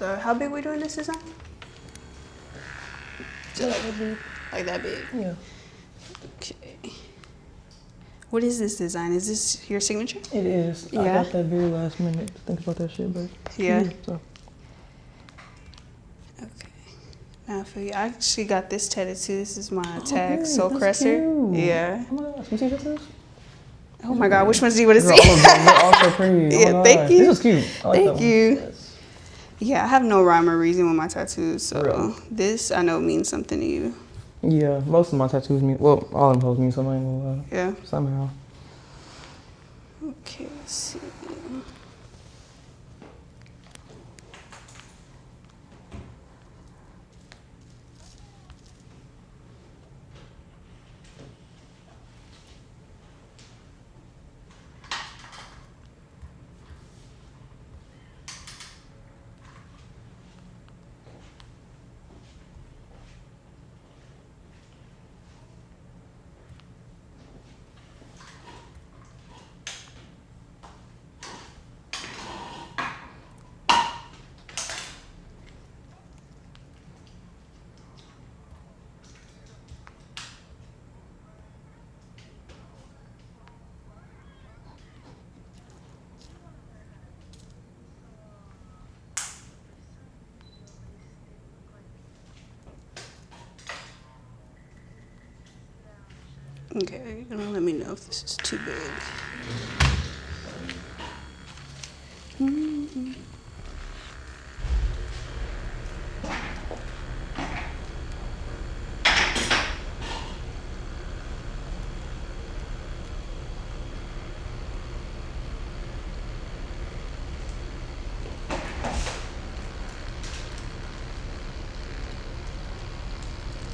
So how big we doing this design? Like that big? Yeah. Okay. What is this design? Is this your signature? It is. Yeah. I got that very last minute to think about that shit, but Yeah. So. Okay. Now I feel you. I actually got this tattooed too. This is my tag, Okay, Soul that's Cresser. cute. Yeah. Oh my gosh, can you see this is? Oh my God, which ones do you want to Girl, see? they're all so pretty. Yeah, Oh my thank gosh. you. This is cute. I like that Thank one. you. Yes. Yeah, I have no rhyme or reason with my tattoos, so Really? this I know means something to you. Yeah, most of my tattoos mean, well, all of them hoes mean something. Yeah. Somehow. Okay, let's see. Okay, you're gonna let me know if this is too big.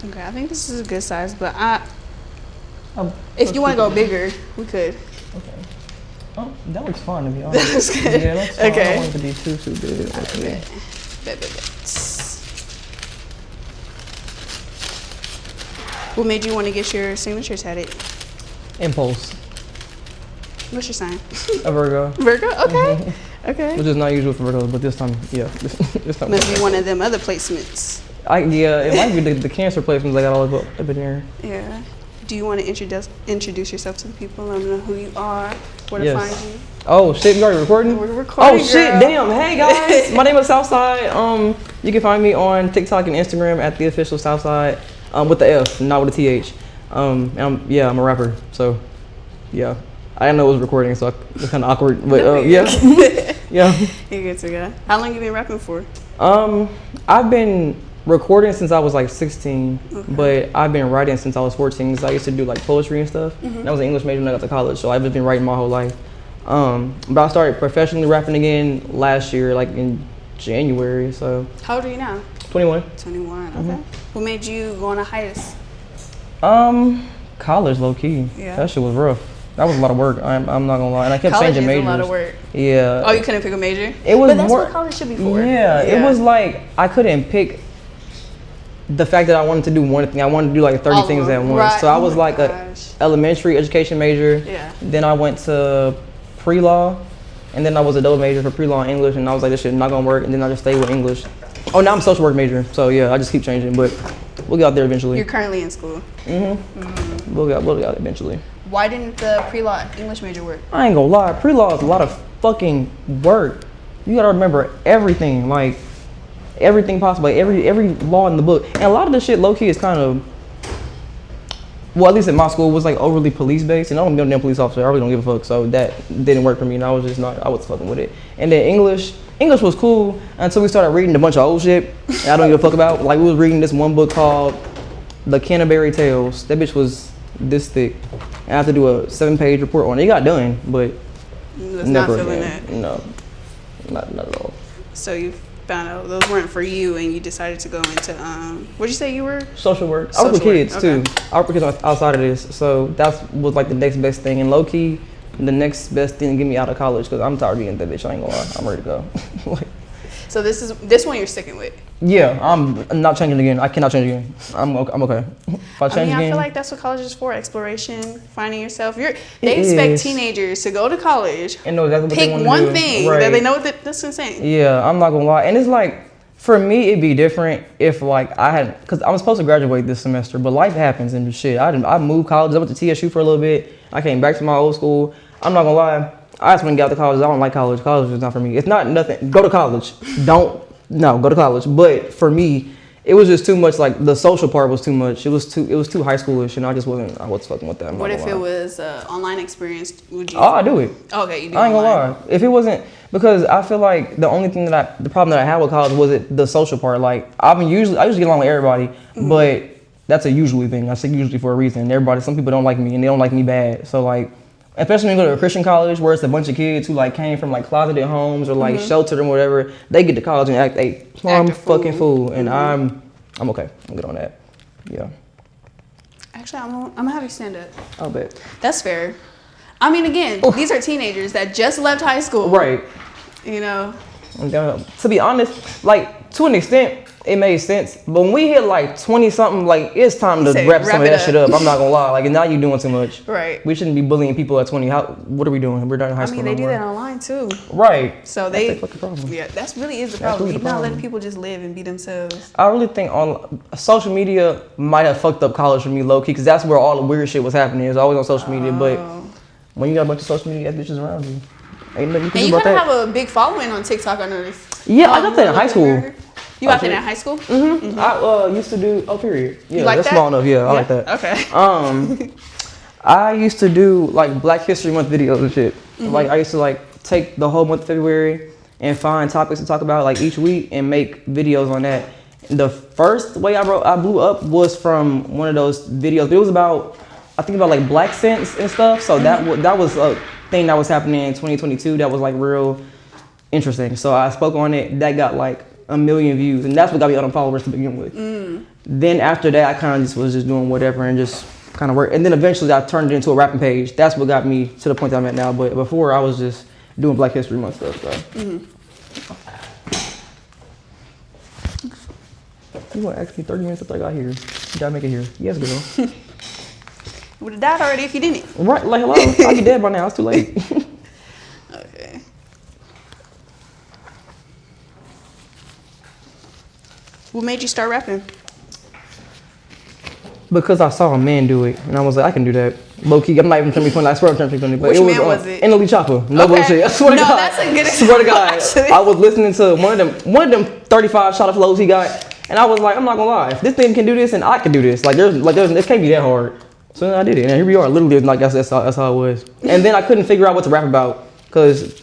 Okay, I think this is a good size, but if you want to go bigger, we could. Okay. Oh, that looks fun to be honest. That's good. Yeah, that's fun. Okay. I don't want it to be too big. Okay. What made you want to get your signature tatted? Impulse. What's your sign? A Virgo. Virgo? Okay. Okay. Which is not usual for Virgos, but this time, yeah. This time. Must be one of them other placements. Yeah, it might be the cancer placements I got all up in there. Yeah. Do you want to introduce yourself to the people? Let them know who you are, where to find you. Oh shit, you already recording? We're recording. Oh shit, girl. damn. Hey guys, my name is Southside. You can find me on TikTok and Instagram at the official Southside, with the F, not with the TH. I'm a rapper, so yeah. I didn't know it was recording, so it's kind of awkward, but yeah. Yeah. You're good to go. How long you been rapping for? I've been recording since I was like 16, but I've been writing since I was 14. Cause I used to do like poetry and stuff. And I was an English major when I got to college, so I've just been writing my whole life. But I started professionally rapping again last year, like in January. So. How old are you now? 21. 21. Okay. What made you go on a hiatus? College, low key. Yeah. That shit was rough. That was a lot of work. I'm not gonna lie, and I kept College changing majors. College is a lot of work. Yeah. Oh, you couldn't pick a major? It was but that's more, what college should be for. Yeah, it was like I couldn't pick the fact that I wanted to do one thing. I wanted to do like 30 things at once. Right. So I was like a elementary education major. Yeah. Then I went to pre-law, and then I was a double major for pre-law and English, and I was like, this shit not gonna work. And then I just stayed with English. Oh, now I'm a social work major. So yeah, I just keep changing, but we'll get out there eventually. You're currently in school. We'll get out eventually. Why didn't the pre-law English major work? I ain't gonna lie, pre-law is a lot of fucking work. You gotta remember everything, like everything possible, every law in the book. And a lot of the shit low-key is kind of, well, at least at my school, was like overly police-based. And I don't be a damn police officer, I really don't give a fuck. So that didn't work for me, and I was fucking with it. And then English was cool until we started reading a bunch of old shit I don't give a fuck about. Like we was reading this one book called The Canterbury Tales. That bitch was this thick. And I had to do a 7-page report on it. It got done, but That's never not feeling again. that. No, not at all. So you found out those weren't for you, and you decided to go into what'd you say you were? Social work. I work with kids too. I work with kids outside of this, so that was like the next best thing. And low key, the next best thing to get me out of college, because I'm tired of being that bitch. I ain't gonna lie. I'm ready to go. Like, so this one you're sticking with? Yeah, I'm not changing again. I cannot change again. I'm okay. If I change I again, feel like that's what college is for: exploration, finding yourself. They expect teenagers to go to college and know exactly what pick they want one to do. thing Right. that they know that's insane. Yeah, I'm not gonna lie, and it's like For me, it'd be different if like I had, cause I was supposed to graduate this semester, but life happens and shit. I moved colleges. I went to TSU for a little bit. I came back to my old school. I'm not gonna lie. I just went and got to college. I don't like college. College is not for me. It's not nothing. Go to college. Go to college. But for me, it was just too much. Like the social part was too much. It was too high schoolish, and I was fucking with that. What if it was online experience? Would you? Oh, I do it. Okay, you do. I ain't gonna online. lie. If it wasn't, because I feel like the problem that I had with college was the social part. Like I usually get along with everybody, but that's a usually thing. I say usually for a reason. Some people don't like me, and they don't like me bad. So like, especially when you go to a Christian college where it's a bunch of kids who like came from like closeted homes or like sheltered or whatever, they get to college and act a plumb fucking fool, and I'm okay. I'm good on that. Yeah. Actually, I'm gonna have you stand up. I'll bet. That's fair. I mean, again, these are teenagers that just left high school. Right. You know. To be honest, like to an extent, it made sense. But when we hit like 20 something, like it's time to wrap some of that shit up. I'm not gonna lie. Like now you're doing too much. Right. We shouldn't be bullying people at 20. What are we doing? We're done in high school. I mean, they do that online too. Right. So that's the fucking problem. Yeah, that's really is the problem. Really You're not letting people just live and be themselves. I really think on social media might have fucked up college for me low key, because that's where all the weird shit was happening. It's always on social media, but when you got a bunch of social media bitches around you, ain't nothing you can do about that. And you kind of have a big following on TikTok, I noticed. Yeah, I got that in high school. You got that in high school? Mm-hmm. I used to do, period. Yeah, like that's that? small enough. Yeah, I like that. Okay. I used to do like Black History Month videos and shit. Like I used to like take the whole month of February and find topics to talk about like each week and make videos on that. The first way I blew up was from one of those videos. It was about, I think about like black scents and stuff. So that was a thing that was happening in 2022 that was like real interesting. So I spoke on it. That got like 1 million views, and that's what got me on followers to begin with. Then after that, I kind of was just doing whatever and just kind of work. And then eventually I turned it into a rapping page. That's what got me to the point that I'm at now. But before I was just doing Black History Month stuff. So. You want to ask me 30 minutes after I got here? You gotta make it here. Yes, girl. Would have died already if you didn't. Right, like hello. I'd be dead by now. It's too late. Okay. What made you start rapping? Because I saw a man do it, and I was like, I can do that. Low key, I'm not even trying to be funny. I swear I'm trying to be funny, but Which it was man was it? Italy Chopper. No bullshit. I swear to God. That's a good Swear to God. actually. I was listening to one of them 35 shot of flows he got, and I was like, I'm not gonna lie. If this thing can do this, and I can do this. Like there's it can't be that hard. So then I did it, and here we are. Literally, like that's how it was. And then I couldn't figure out what to rap about, because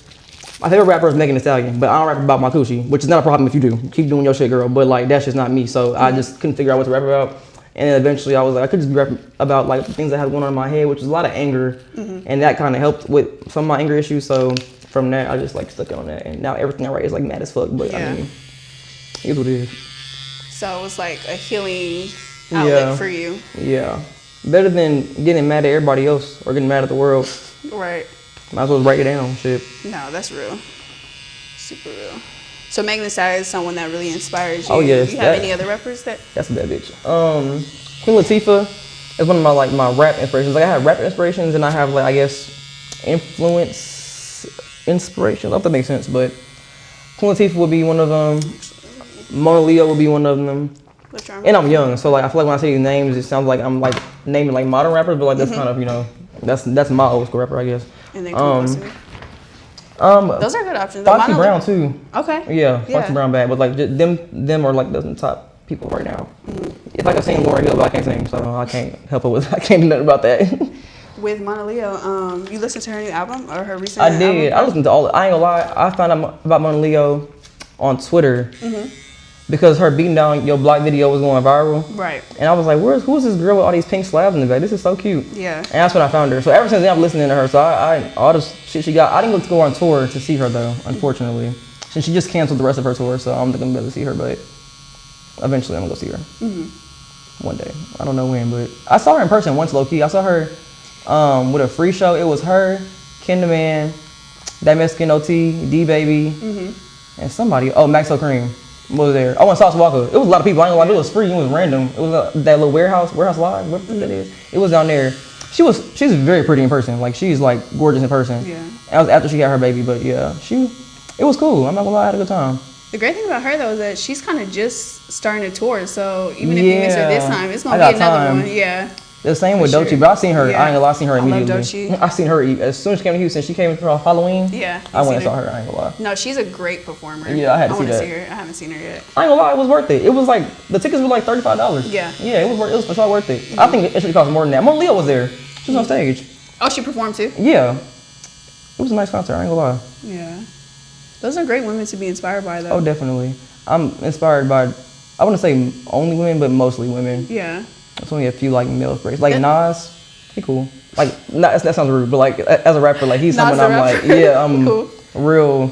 my favorite rapper is Megan Thee Stallion, but I don't rap about my coochie, which is not a problem if you do. Keep doing your shit, girl. But like that's just not me. So I just couldn't figure out what to rap about. And then eventually I was like, I could just be rapping about like the things I had going on in my head, which was a lot of anger. And that kind of helped with some of my anger issues. So from that, I just like stuck on that. And now everything I write is like mad as fuck. But I mean, it's what it is. So it was like a healing outlet for you. Yeah. Better than getting mad at everybody else or getting mad at the world. Right. Might as well write it down, shit. No, that's real. Super real. So Megan Thee Stallion is someone that really inspires you. Oh yes. Do you have any other rappers that? That's a bad bitch. Queen Latifah is one of my rap inspirations. Like I have rap inspirations and I have like I guess inspirations. I don't know if that makes sense, but Queen Latifah would be one of them. Mona Leo would be one of them. And I'm young, so like I feel like when I say these names, it sounds like I'm like naming like modern rappers, but like that's kind of that's my old school rapper, I guess. And then those are good options. Foxy Brown too. Okay. Yeah, Foxy Brown bad, but like just them are like the top people right now. It's like I sing Lauryn Hill, but I can't sing, so I can't help her with. I can't do nothing about that. With Mona Leo, you listened to her new album or her recent album? I did. I listened to all. I ain't gonna lie. I found out about Mona Leo on Twitter. Because her beating down your block video was going viral. Right. And I was like, who's this girl with all these pink slabs in the back? This is so cute. Yeah. And that's when I found her. So ever since then, I'm listening to her. So I all the shit she got. I didn't get to go on tour to see her though, unfortunately. Since she just canceled the rest of her tour, so I'm not gonna be able to see her. But eventually, I'm gonna go see her. One day. I don't know when, but I saw her in person once, low key. I saw her with a free show. It was her, Ken the Man, that Mexican OT, D Baby, and somebody. Oh, Maxo Cream. Was there? Oh, and Sauce Walker. It was a lot of people. I ain't gonna lie, it was free. It was random. It was that little warehouse live. What that is? It was down there. She's very pretty in person. Like she's like gorgeous in person. Yeah. That was after she got her baby, but yeah, it was cool. I'm not gonna lie, I had a good time. The great thing about her though is that she's kind of just starting to tour. So even if you miss her this time, it's gonna be another one. Yeah. The same with Doechii, but I seen her. I ain't gonna lie, I seen her immediately. I love Doechii. I seen her as soon as she came to Houston. She came for Halloween. Yeah. I went and saw her. I ain't gonna lie. No, she's a great performer. Yeah, I had to see that. See her. I haven't seen her yet. I ain't gonna lie, it was worth it. It was like the tickets were like $35. Yeah. Yeah, it was for sure worth it. Mm-hmm. I think it should cost more than that. Mona Leo was there. She was on stage. Oh, she performed too? Yeah. It was a nice concert. I ain't gonna lie. Yeah. Those are great women to be inspired by, though. Oh, definitely. I'm inspired by, I wouldn't say only women, but mostly women. Yeah. There's only a few like male praise. Like Nas, he cool. Like, that sounds rude, but like as a rapper, like he's someone I'm like, yeah, I'm cool. Real.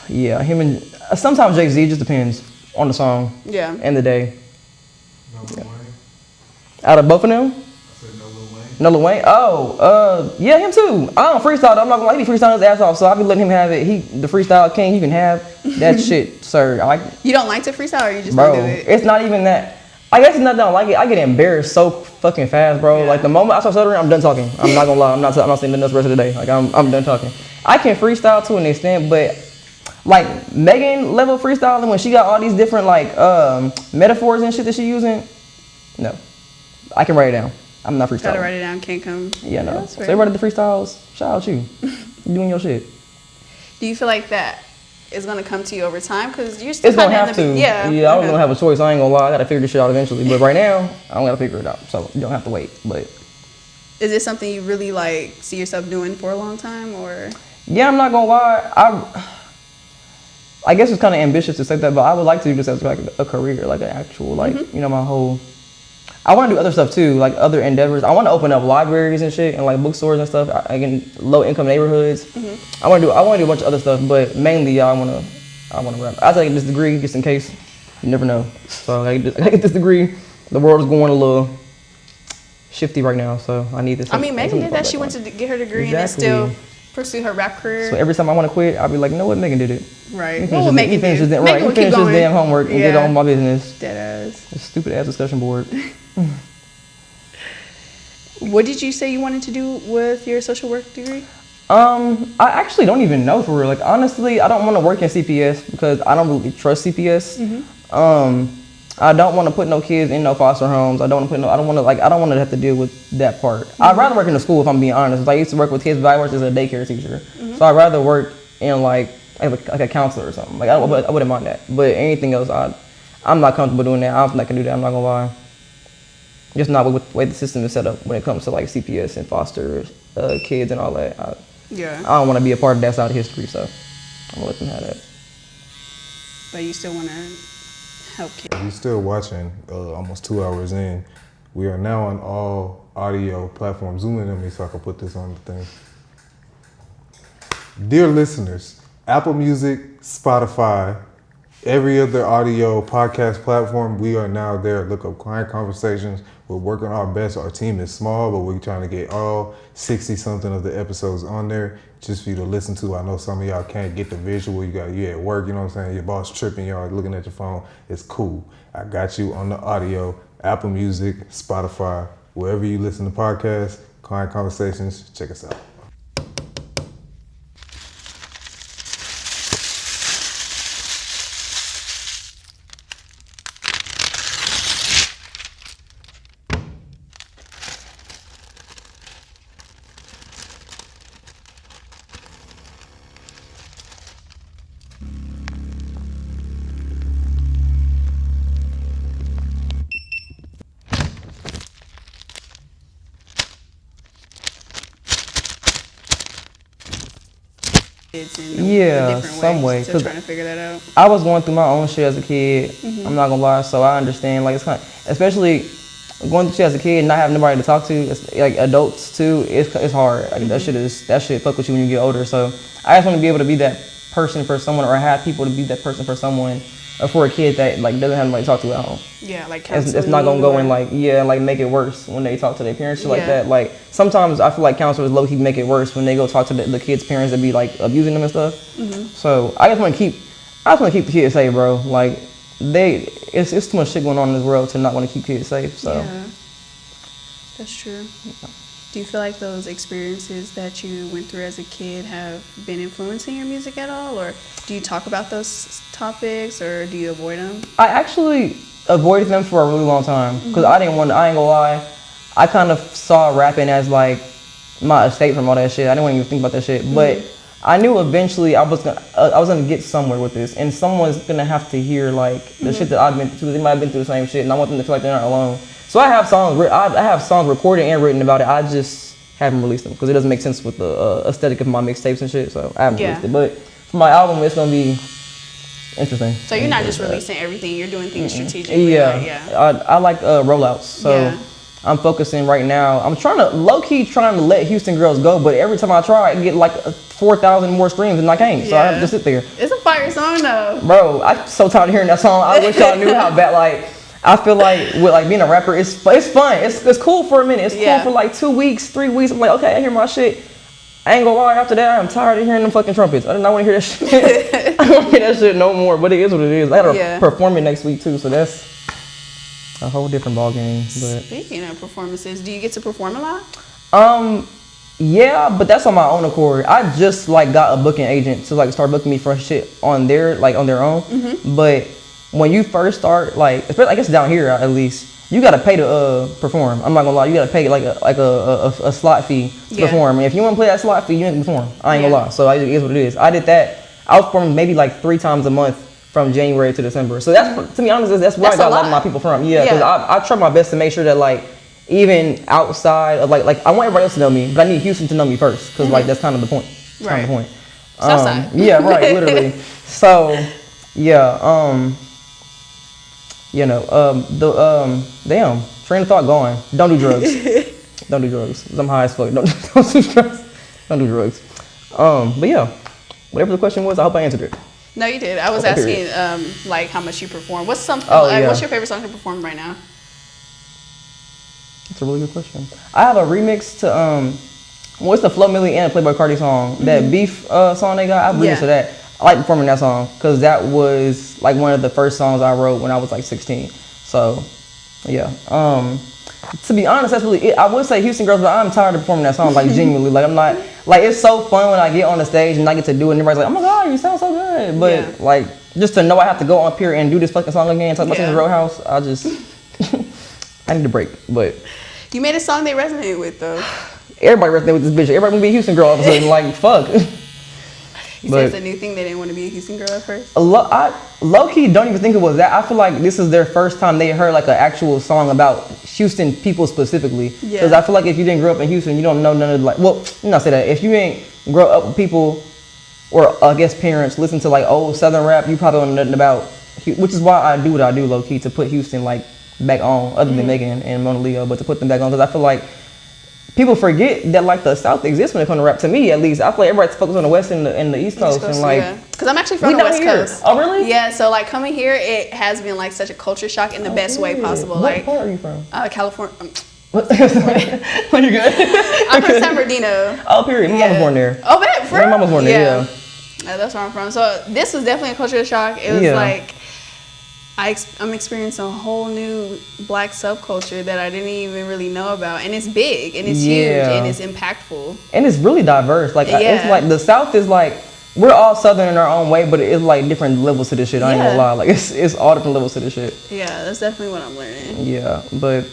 Yeah, him and sometimes Jay-Z, just depends on the song. Yeah. And the day. No Lil Wayne. Out of both of them? I said no Lil Wayne. No Lil Wayne? Oh, yeah, him too. I don't freestyle though. I'm not gonna lie, he be freestyling his ass off, so I be letting him have it. He the freestyle king, he can have that shit, sir. I like. You don't like to freestyle, or you just don't do it? It's not even that. I guess it's not that I don't like it. I get embarrassed so fucking fast, bro. Yeah. Like the moment I start stuttering, I'm done talking. I'm not gonna lie. I'm not saying nothing else the rest of the day. Like I'm done talking. I can freestyle to an extent, but like Megan level freestyling when she got all these different like metaphors and shit that she using, no. I can write it down. I'm not freestyling. Gotta write it down, can't come. Yeah, no. So everybody that freestyles, shout out you. You doing your shit. Do you feel like that is gonna come to you over time? Because you're still it's gonna have to. Yeah, I was gonna have a choice. I ain't gonna lie. I gotta figure this shit out eventually. But right now, I don't gotta figure it out. So you don't have to wait. But is this something you really like see yourself doing for a long time, or? Yeah, I'm not gonna lie. I guess it's kind of ambitious to say that, but I would like to do this as like a career, like an actual, like you know, my whole. I want to do other stuff too, like other endeavors. I want to open up libraries and shit, and like bookstores and stuff. In low income neighborhoods. I want to do a bunch of other stuff, but mainly I want to rap. I take this degree just in case. You never know. So I get this degree. The world is going a little shifty right now, so I need this. I mean, Megan did that. She went to get her degree and then still pursue her rap career. So every time I want to quit, I'll be like, you know what, Megan did it. Right. He finished his damn homework and get on my business. Deadass. This stupid ass discussion board. What did you say you wanted to do with your social work degree? I actually don't even know for real. Like honestly, I don't want to work in CPS because I don't really trust CPS. I don't want to put no kids in no foster homes. I don't want to have to deal with that part. I'd rather work in a school if I'm being honest. I used to work with kids, but I worked as a daycare teacher. So I'd rather work in like a counselor or something. Like I wouldn't mind that. But anything else, I'm not comfortable doing that. I don't think I can do that. I'm not gonna lie. Just not with the way the system is set up when it comes to like CPS and foster kids and all that. I don't want to be a part of that side of history, so I'm gonna let them have that. But you still want to help kids. If you're still watching, almost 2 hours in, we are now on all audio platforms. Zoom in on me so I can put this on the thing. Dear listeners, Apple Music, Spotify, every other audio podcast platform, we are now there. Look up Client Conversations. We're working our best. Our team is small, but we're trying to get all 60-something of the episodes on there just for you to listen to. I know some of y'all can't get the visual. You at work, you know what I'm saying? Your boss tripping, y'all looking at your phone. It's cool. I got you on the audio, Apple Music, Spotify, wherever you listen to podcasts, Client Conversations, check us out. In some way. Still trying to figure that out. I was going through my own shit as a kid. I'm not gonna lie, so I understand. Like it's kind of, especially going through shit as a kid and not having nobody to talk to, like adults too. It's hard. Like that shit fuck with you when you get older. So I just want to be able to be that person for someone, or have people to be that person for someone, or for a kid that like doesn't have nobody to talk to at home. Yeah, like it's not gonna go and like make it worse when they talk to their parents, shit like that. Like sometimes I feel like counselors low key make it worse when they go talk to the kids' parents that be like abusing them and stuff. So I just want to keep the kids safe, bro. Like it's too much shit going on in this world to not want to keep kids safe. So yeah, that's true. Do you feel like those experiences that you went through as a kid have been influencing your music at all? Or do you talk about those topics or do you avoid them? I actually avoided them for a really long time because I ain't gonna lie, I kind of saw rapping as like my escape from all that shit. I didn't want to even think about that shit, but I knew eventually I was gonna get somewhere with this, and someone's gonna have to hear like the shit that I've been through. They might have been through the same shit, and I want them to feel like they're not alone. So I have songs. I have songs recorded and written about it. I just haven't released them because it doesn't make sense with the aesthetic of my mixtapes and shit. So I haven't released it. But for my album, it's gonna be interesting. So you're not just releasing everything. You're doing things strategically. Yeah. I like rollouts. So I'm focusing right now. I'm low key trying to let Houston Girls go, but every time I try, I get like 4,000 more streams and I can't. So I have to sit there. It's a fire song though. Bro, I'm so tired of hearing that song. I wish y'all knew how bad. Like, I feel like with like being a rapper, it's fun. It's cool for a minute. It's cool for like 2 weeks, 3 weeks. I'm like, okay, I hear my shit. I ain't gonna lie, after that, I'm tired of hearing them fucking trumpets. I do not want to hear that shit. I don't hear that shit no more, but it is what it is. I gotta perform it next week too, so that's a whole different ballgame. But speaking of performances, do you get to perform a lot? Yeah, but that's on my own accord. I just like got a booking agent to like start booking me for shit on their own. But when you first start, like, especially I guess down here at least, you gotta pay to perform. I'm not gonna lie, you gotta pay like a slot fee to perform. And if you wanna play that slot fee, you ain't perform. I ain't gonna lie. So it is what it is. I did that. I was performing maybe like 3 times a month from January to December. So that's, to be honest, that's where I got a lot of my people from. Yeah, because I try my best to make sure that like even outside of like I want everybody else to know me, but I need Houston to know me first because like that's kind of the point. Kind of the point. Southside. Yeah, right, literally. So yeah, damn, train of thought gone. Don't do drugs. Don't do drugs. I'm high as fuck. Don't do drugs. Don't do drugs. But yeah, whatever the question was, I hope I answered it. No, you did. I was asking like how much you perform. What's what's your favorite song to perform right now? That's a really good question. I have a remix to what's the Flo Milli and Playboi Carti song? That Beef song they got. I remix to that. I like performing that song because that was like one of the first songs I wrote when I was like 16. So yeah. To be honest, that's really it. I would say Houston Girls, but I'm tired of performing that song, like genuinely. Like I'm not, like it's so fun when I get on the stage and I get to do it and everybody's like, oh my God, you sound so good. But like, just to know I have to go up here and do this fucking song again, talk about this Roadhouse, I just, I need a break, but. You made a song they resonate with though. Everybody resonated with this bitch. Everybody wanna be a Houston girl all of a sudden, like fuck. You said it's a new thing, they didn't want to be a Houston girl at first? I low-key don't even think it was that. I feel like this is their first time they heard like an actual song about Houston people specifically. Because I feel like if you didn't grow up in Houston, you don't know none of like, well, not say that. If you ain't grow up with people or I guess parents listen to like old Southern rap, you probably don't know nothing about, which is why I do what I do low-key, to put Houston like back on, other than Megan and Mona Leo, but to put them back on because I feel like people forget that like the South exists when it comes to rap. To me, at least, I feel like everybody's focused on the West and the East Coast, and like, because I'm actually from the West Coast. Oh, really? Yeah. So like coming here, it has been like such a culture shock in the best way possible. What part are you from? California. What you good? I'm from San Bernardino. Oh, period. My mom was born there. Oh, but my mom was born there. Yeah. That's where I'm from. So this was definitely a culture shock. It was like. I'm experiencing a whole new black subculture that I didn't even really know about, and it's big and it's huge and it's impactful and it's really diverse. Like it's like the South is like we're all Southern in our own way, but it's like different levels to this shit. I ain't gonna lie, like it's all different levels to this shit. Yeah, that's definitely what I'm learning. Yeah, but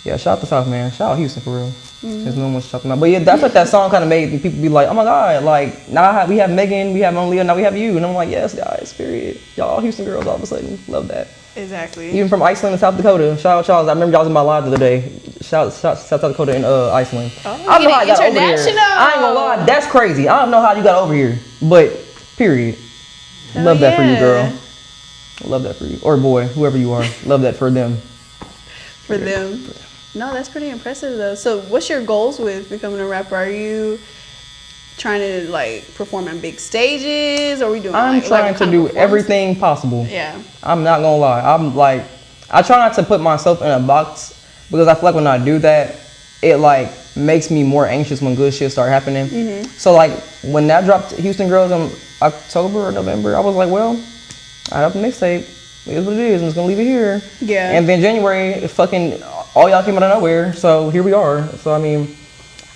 yeah, shout out to South, man. Shout out Houston for real. There's no one talking about, but yeah, that's like that song kind of made people be like, oh my God, like now we have Megan, we have Mona Leo, now we have you, and I'm like, yes, guys, period. Y'all Houston girls, all of a sudden, love that. Exactly. Even from Iceland and South Dakota. Shout out y'all. I remember y'all was in my live the other day. Shout out South Dakota and Iceland. Oh, I don't know how I got over here. I ain't gonna lie, that's crazy. I don't know how you got over here, but period. Love that for you, girl. Love that for you, or boy, whoever you are. Love that for them. For them. No, that's pretty impressive though. So what's your goals with becoming a rapper? Are you trying to like perform on big stages, or are we doing I'm trying to do everything possible. Yeah. I'm not gonna lie. I'm like, I try not to put myself in a box because I feel like when I do that, it like makes me more anxious when good shit start happening. So like when that dropped Houston Girls in October or November, I was like, well, I have the mixtape. It is what it is. I'm just gonna leave it here. Yeah. And then January, fucking all y'all came out of nowhere. So here we are. So I mean,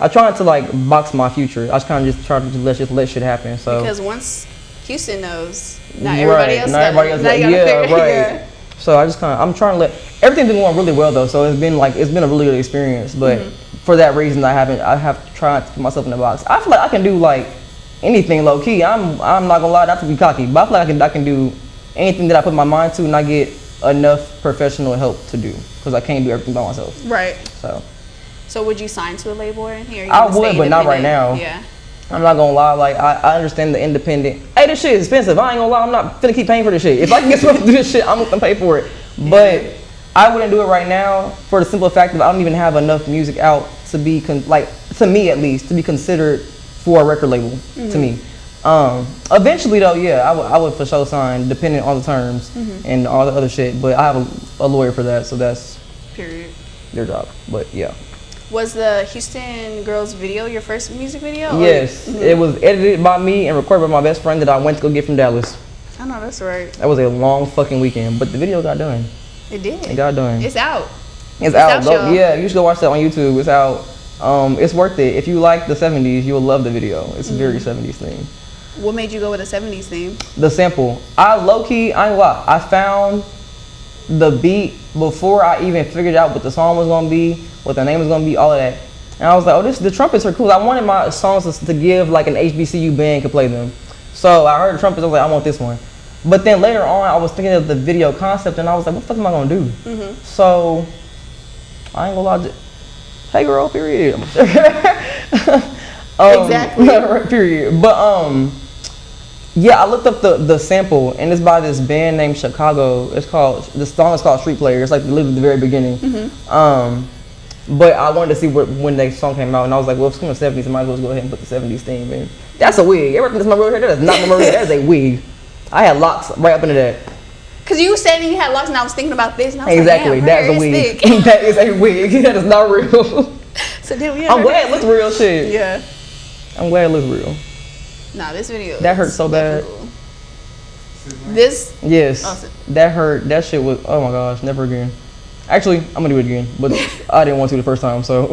I try not to like box my future. I just kind of just try to let shit happen. So because once Houston knows, not everybody else. Not everybody else. Yeah, right. Yeah. So I just kind of, I'm trying to let everything's been going really well though. So it's been a really good experience. But for that reason, I have tried to put myself in the box. I feel like I can do like anything low key. I'm not gonna lie, not to be cocky, but I feel like I can do anything that I put my mind to, and I get enough professional help to do, because I can't do everything by myself. Right. So would you sign to a label in here? I would, but not right now. Yeah. I'm not gonna lie, like I understand the independent. Hey, this shit is expensive. I ain't gonna lie, I'm not finna keep paying for this shit. If I can get someone to do this shit, I'm gonna pay for it. But I wouldn't do it right now for the simple fact that I don't even have enough music out to be to me at least, to be considered for a record label. To me. Eventually though, yeah, I would for sure sign, depending on the terms and all the other shit. But I have a lawyer for that, so that's period their job. But yeah. Was the Houston Girls video your first music video? Yes, it was edited by me and recorded by my best friend that I went to go get from Dallas. I know, that's right. That was a long fucking weekend, but the video got done. It did. It got done. It's out. It's out. Yeah, you should go watch that on YouTube. It's out. It's worth it. If you like the 70s, you will love the video. It's a very 70s theme. What made you go with a 70s theme? The sample. I ain't lie. I found the beat before I even figured out what the song was gonna be, what the name was gonna be, all of that. And I was like, oh, the trumpets are cool. I wanted my songs to give like an HBCU band could play them. So I heard the trumpets, I was like, I want this one. But then later on, I was thinking of the video concept, and I was like, what the fuck am I gonna do? So I ain't gonna lie. Hey girl, period. Exactly. Period. But yeah, I looked up the sample, and it's by this band named Chicago. The song is called Street Player. It's like literally the very beginning. But I wanted to see when the song came out, and I was like, well, if it's from the 70s, I might as well go ahead and put the 70s theme in. That's a wig. Everything that's my real hair, that is not my real hair. That is a wig. I had locks right up into that. Cause you said you had locks, and I was thinking about this, and I was exactly, like, that's a wig. That is a wig. That is not real. So then, yeah, I'm glad it looks real shit. Yeah. I'm glad it looks real. Nah, this video. That hurt so bad. Cool. This. Yes. Awesome. That hurt. That shit was. Oh my gosh, never again. Actually, I'm gonna do it again, but I didn't want to the first time. So.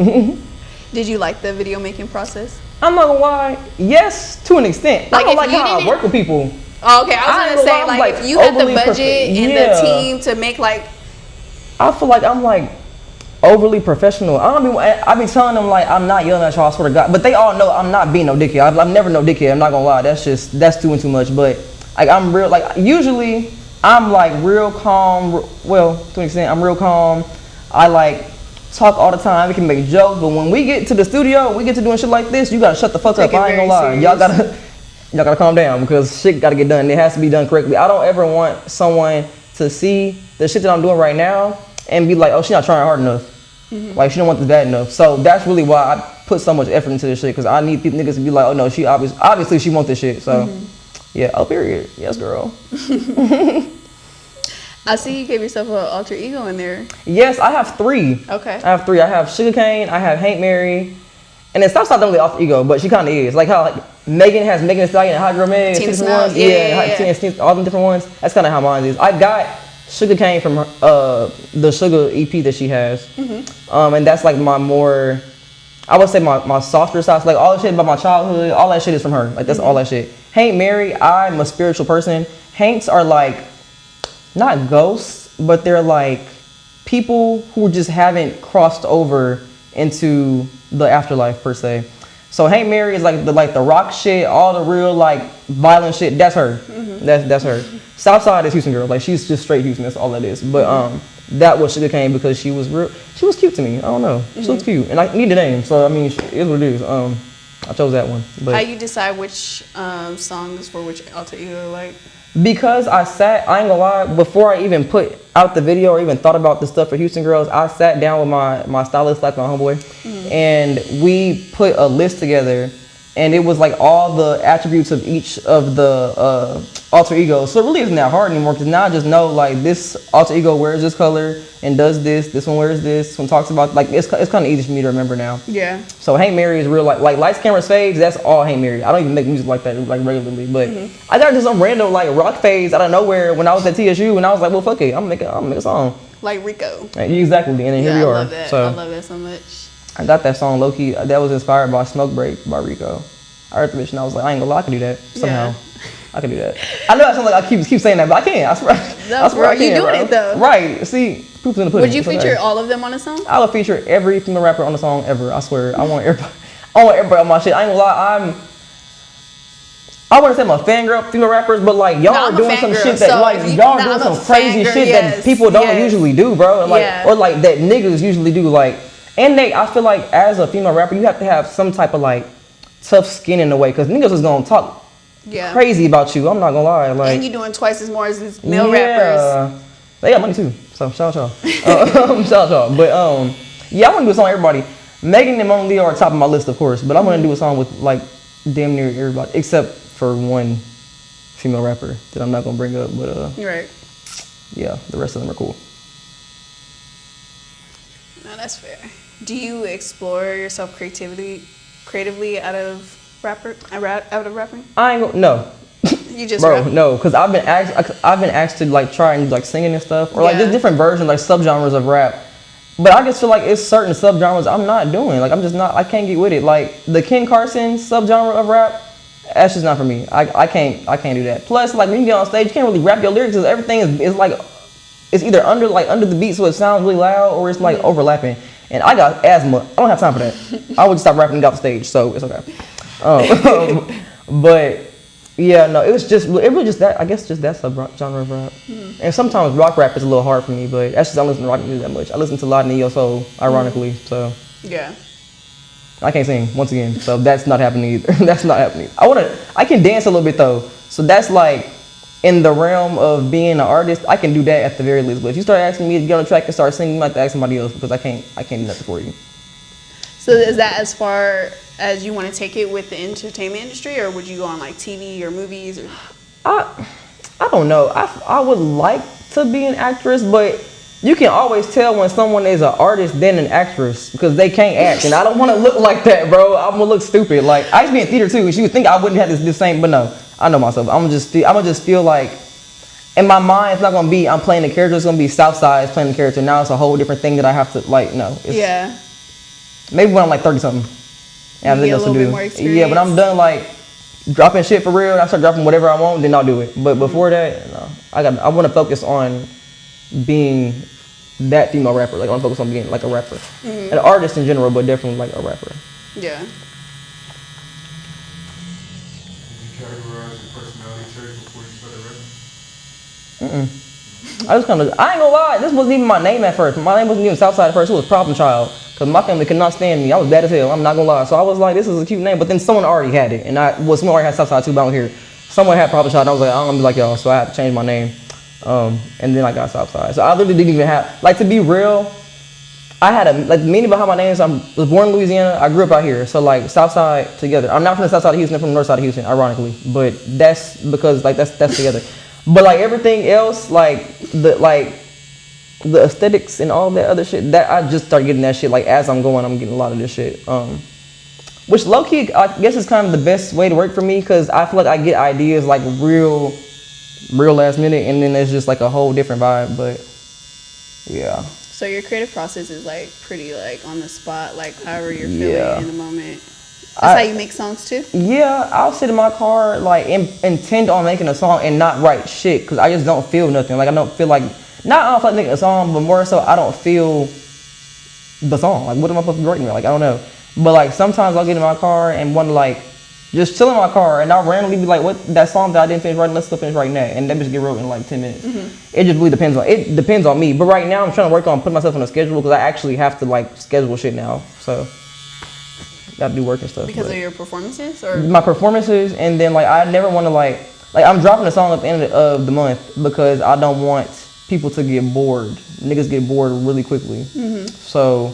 Did you like the video making process? I'm not gonna lie. Yes, to an extent. Like, I don't like how I work with people. Oh, okay, I was gonna say like if you had the budget and the team to make like. I feel like I'm like overly professional. I be telling them like I'm not yelling at y'all, I swear to God. But they all know I'm not being no dickhead. I'm never no dickhead. I'm not gonna lie. That's too and too much. But like I'm real. Like usually I'm like real calm. Well, to an extent, I'm real calm. I like talk all the time. We can make jokes. But when we get to the studio, we get to doing shit like this. You gotta shut the fuck up. I ain't gonna lie. Y'all gotta calm down because shit gotta get done. It has to be done correctly. I don't ever want someone to see the shit that I'm doing right now and be like, oh, she's not trying hard enough. Like, she don't want this bad enough. So that's really why I put so much effort into this shit, because I need people niggas to be like, oh no, she obviously she wants this shit. So yeah, oh period. Yes, girl. I see you gave yourself an alter ego in there. Yes, I have 3. Okay. I have 3. I have Sugarcane, I have Hank Mary, and then Southside don't really alter ego, but she kind of is. Like how like Megan has Megan Thee Stallion and Hot Girl Meg, Tina Smells. Yeah. All them different ones. That's kind of how mine is. I got Sugarcane from the Sugar EP that she has, and that's like my more, I would say my softer side. Like all the shit about my childhood, all that shit is from her. Like that's all that shit. Hank Mary, I'm a spiritual person. Hanks are like not ghosts, but they're like people who just haven't crossed over into the afterlife per se. So Hank Mary is like the rock shit, all the real like violent shit. That's her. That's her. Southside is Houston girl. Like she's just straight Houston. That's all that is. But that was Sugarcane because she was real. She was cute to me. I don't know. She looks cute, and I need the name. So I mean, it is what it is. I chose that one. But how you decide which songs for which alter ego like? Because I ain't gonna lie, before I even put out the video or even thought about the stuff for Houston Girls, I sat down with my stylist, like my homeboy, and we put a list together, and it was like all the attributes of each of the alter egos. So it really isn't that hard anymore, because now I just know like this alter ego wears this color and does this one wears this one talks about, like it's kind of easy for me to remember now. Yeah. So Hank Mary is real like lights, cameras, fades. That's all Hank Mary. I don't even make music like that like regularly, but I got into some random like rock phase out of nowhere when I was at TSU, and I was like, well, fuck it, I'm gonna make a song like Rico. Exactly, and then here we are. I love that. So I love that so much. I got that song low key. That was inspired by Smoke Break by Rico. I heard the bitch and I was like, I ain't gonna lie, I can do that somehow. I can do that. I know that sounds like I keep saying that, but I can. I swear. I swear I can. You doing it though? Right. See, proof's in the pudding. Would you feature all of them on a song? I would feature every female rapper on the song ever. I swear. I want everybody on my shit. I ain't gonna lie. I wouldn't say I'm a fangirl of female rappers, but like y'all are doing some shit that y'all doing some crazy shit that people don't usually do, bro. Like or like that niggas usually do. Like, and I feel like as a female rapper, you have to have some type of like tough skin in a way, because niggas is gonna talk crazy about you. I'm not gonna lie. Like, and you doing twice as more as these male rappers. They got money too. So shout out y'all. Shout out y'all. But yeah, I want to do a song with everybody. Megan and Mona Leo are top of my list, of course. But I want to do a song with like damn near everybody, except for one female rapper that I'm not gonna bring up. But right. Yeah, the rest of them are cool. No, that's fair. Do you explore yourself creatively out of rapping? I ain't gonna, no. You just bro, rap? no, because I've been asked to like try and like singing and stuff, or like just different versions, like subgenres of rap. But I just feel like it's certain subgenres I'm not doing. Like I'm just not. I can't get with it. Like the Ken Carson subgenre of rap, that's just not for me. I can't do that. Plus, like when you get on stage, you can't really rap your lyrics because everything is like it's either under the beat, so it sounds really loud, or it's like overlapping. And I got asthma. I don't have time for that. I would just stop rapping and get off the stage, so it's okay. But yeah, no, it was just that. I guess just that subgenre of rap. And sometimes rock rap is a little hard for me, but that's just I don't listen to rock music that much. I listen to a lot of neo soul, ironically. So yeah, I can't sing once again, so that's not happening either. That's not happening. I can dance a little bit though, so that's like in the realm of being an artist. I can do that at the very least. But if you start asking me to get on the track and start singing, you might have to ask somebody else because I can't do nothing for you. So is that as far as you want to take it with the entertainment industry, or would you go on like TV or movies? Or? I don't know. I would like to be an actress, but you can always tell when someone is an artist than an actress because they can't act, and I don't want to look like that, bro. I'm gonna look stupid. Like I used to be in theater too, and she would think I wouldn't have this same, but no, I know myself. I'm gonna just feel like in my mind it's not gonna be I'm playing the character. It's gonna be Southside playing the character. Now it's a whole different thing that I have to like. No, yeah. Maybe when I'm like 30 something. And you get a little bit more experience. Yeah, but I'm done like dropping shit for real. I start dropping whatever I want, then I'll do it. But before that, no. I want to focus on being that female rapper. Like I want to focus on being like a rapper, an artist in general, but definitely like a rapper. Yeah. Did you categorize your personality trait before you started rapping? I ain't gonna lie, this wasn't even my name at first. My name wasn't even Southside at first. It was Problem Child. Because my family could not stand me. I was bad as hell. I'm not gonna lie. So I was like, this is a cute name. But then someone already had it. And someone already had Southside too, but I don't hear. Someone had Problem Child. And I was like, I don't want to be like y'all. So I had to change my name. And then I got Southside. So I literally didn't even have, like to be real, I had the meaning behind my name is I was born in Louisiana. I grew up out here. So like Southside together. I'm not from the South side of Houston. I'm from the North side of Houston, ironically. But that's because like that's together. But like everything else, like the aesthetics and all that other shit, that I just started getting that shit like as I'm going. I'm getting a lot of this shit, which low key I guess is kind of the best way to work for me because I feel like I get ideas like real last minute, and then it's just like a whole different vibe. But yeah. So your creative process is like pretty like on the spot, like however you're feeling in the moment. That's how you make songs too? Yeah, I'll sit in my car like intend on making a song and not write shit because I just don't feel nothing. Like I don't feel like. I don't feel like making a song, but more so I don't feel the song. Like, what am I supposed to be writing? Like, I don't know. But like, sometimes I'll get in my car and want to like, just chill in my car, and I'll randomly be like, what, that song that I didn't finish writing, let's go finish writing that. And that just get wrote in like 10 minutes. It just really depends on me. But right now I'm trying to work on putting myself on a schedule because I actually have to like schedule shit now. So, got to do work and stuff. Because of your performances? Or my performances, and then like, I never want to like I'm dropping a song at the end of the month because I don't want people to get bored. Niggas get bored really quickly. So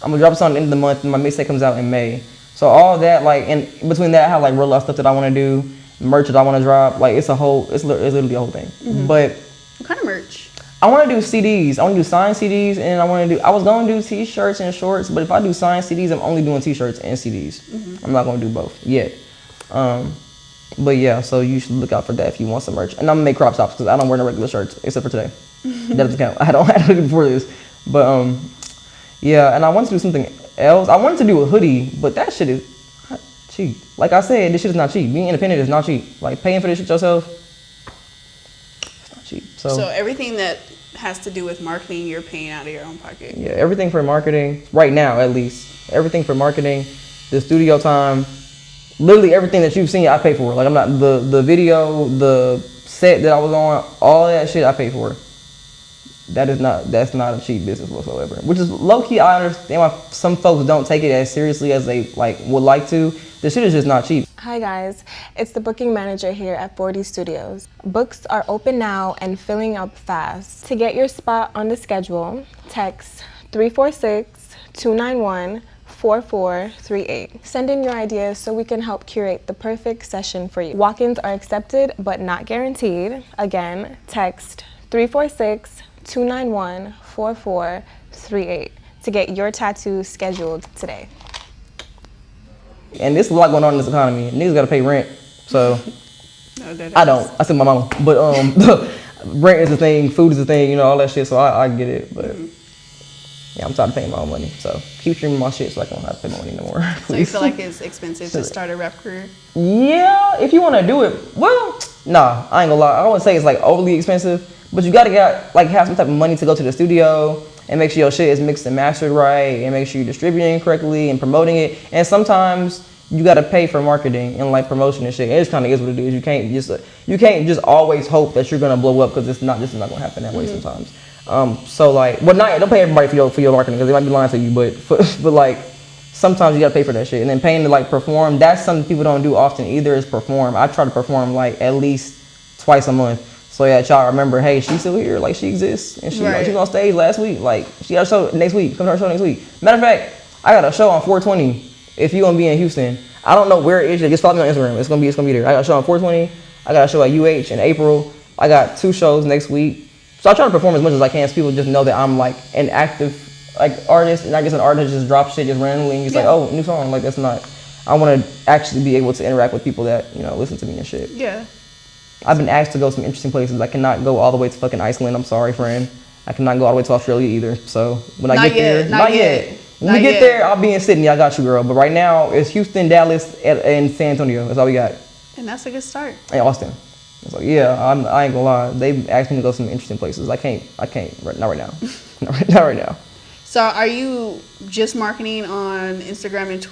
I'm gonna drop a song at the end of the month and my mixtape comes out in May. So all that, like, and between that I have like real life stuff that I wanna do, merch that I wanna drop. Like it's literally a whole thing. But what kind of merch? I wanna do CDs. I wanna do signed CDs, and I was gonna do t-shirts and shorts, but if I do signed CDs, I'm only doing t-shirts and CDs. I'm not gonna do both yet. But yeah, so you should look out for that if you want some merch. And I'm gonna make crop tops because I don't wear no regular shirts except for today. That doesn't count. I don't do it before this. But Yeah, and I wanted to do something else. I wanted to do a hoodie, but that shit is not cheap. Like I said, this shit is not cheap. Being independent is not cheap. Like paying for this shit yourself, it's not cheap. So everything that has to do with marketing, you're paying out of your own pocket. Yeah, everything for marketing, right now at least. Everything for marketing, the studio time, literally everything that you've seen, I pay for. Like I'm not the video, the set that I was on, all that shit I pay for. That's not a cheap business whatsoever. Which is low key. I understand why some folks don't take it as seriously as they would like to. This shit is just not cheap. Hi guys, it's the booking manager here at 40 Studios. Books are open now and filling up fast. To get your spot on the schedule, text 346-291-4438. Send in your ideas so we can help curate the perfect session for you. Walk-ins are accepted but not guaranteed. Again, text 346-291-4438 to get your tattoo scheduled today. And there's a lot going on in this economy. Niggas gotta pay rent, so I don't. I said my mama, but rent is a thing, food is a thing, you know, all that shit. So I get it, but yeah, I'm tired of paying my own money. So keep streaming my shit so I don't have to pay my money no more. So you feel like it's expensive to start a rap career? Yeah, if you want to do it, well, nah, I ain't gonna lie. I wouldn't say it's like overly expensive, but you gotta have some type of money to go to the studio and make sure your shit is mixed and mastered right, and make sure you're distributing correctly and promoting it. And sometimes you gotta pay for marketing and like promotion and shit. It just kind of is what it is. You can't just always hope that you're gonna blow up, because this is not gonna happen that way sometimes. So like, well, don't pay everybody for your marketing, because they might be lying to you, but like sometimes you gotta pay for that shit. And then paying to like perform, that's something people don't do often either, is perform. I try to perform like at least twice a month. So yeah, y'all remember, hey, she's still here, like she exists, and she was on stage last week, like she got a show next week. Come to her show next week. Matter of fact, I got a show on 420. If you gonna be in Houston, I don't know where it is. Just follow me on Instagram. It's gonna be there. I got a show on 420. I got a show at UH in April. I got 2 shows next week. So I try to perform as much as I can, so people just know that I'm like an active artist, and not just an artist just drop shit just randomly and just like, oh, new song. Like that's not. I want to actually be able to interact with people that listen to me and shit. Yeah. I've been asked to go some interesting places. I cannot go all the way to fucking Iceland. I'm sorry, friend. I cannot go all the way to Australia either. So when I get there, not yet. When we get there, I'll be in Sydney. I got you, girl. But right now, it's Houston, Dallas, and San Antonio. That's all we got. And that's a good start. And Austin. So yeah, I ain't gonna lie. They've asked me to go some interesting places. I can't. Not right now. not right now. So are you just marketing on Instagram and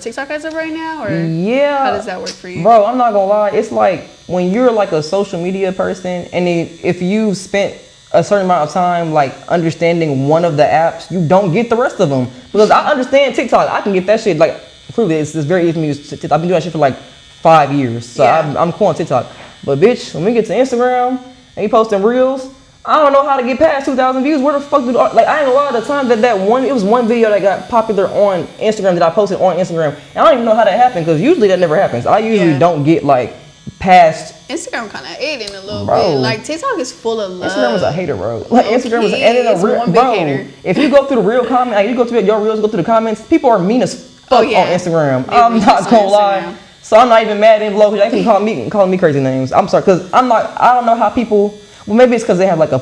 TikTok as of right now, or yeah? How does that work for you, bro? I'm not gonna lie. It's like when you're like a social media person, and if you spent a certain amount of time like understanding one of the apps, you don't get the rest of them. Because I understand TikTok. I can get that shit like clearly. It's very easy for me to use TikTok. I've been doing that shit for like 5 years, so I'm cool on TikTok. But bitch, when we get to Instagram and you posting reels, I don't know how to get past 2,000 views. Where the fuck I ain't gonna lie, the time it was one video that got popular on Instagram that I posted on Instagram, and I don't even know how that happened, because usually that never happens. I usually don't get like past. Instagram kind of hating a little bit. Like TikTok is full of love. Instagram was a hater, bro. Like Instagram was a real bro. Hater. If you go through the real comment, like you go through your reels, go through the comments, people are mean as fuck on Instagram. I'm not gonna lie. So I'm not even mad in low. They can calling me crazy names. I'm sorry, because I don't know how people. Well, maybe it's because they have like a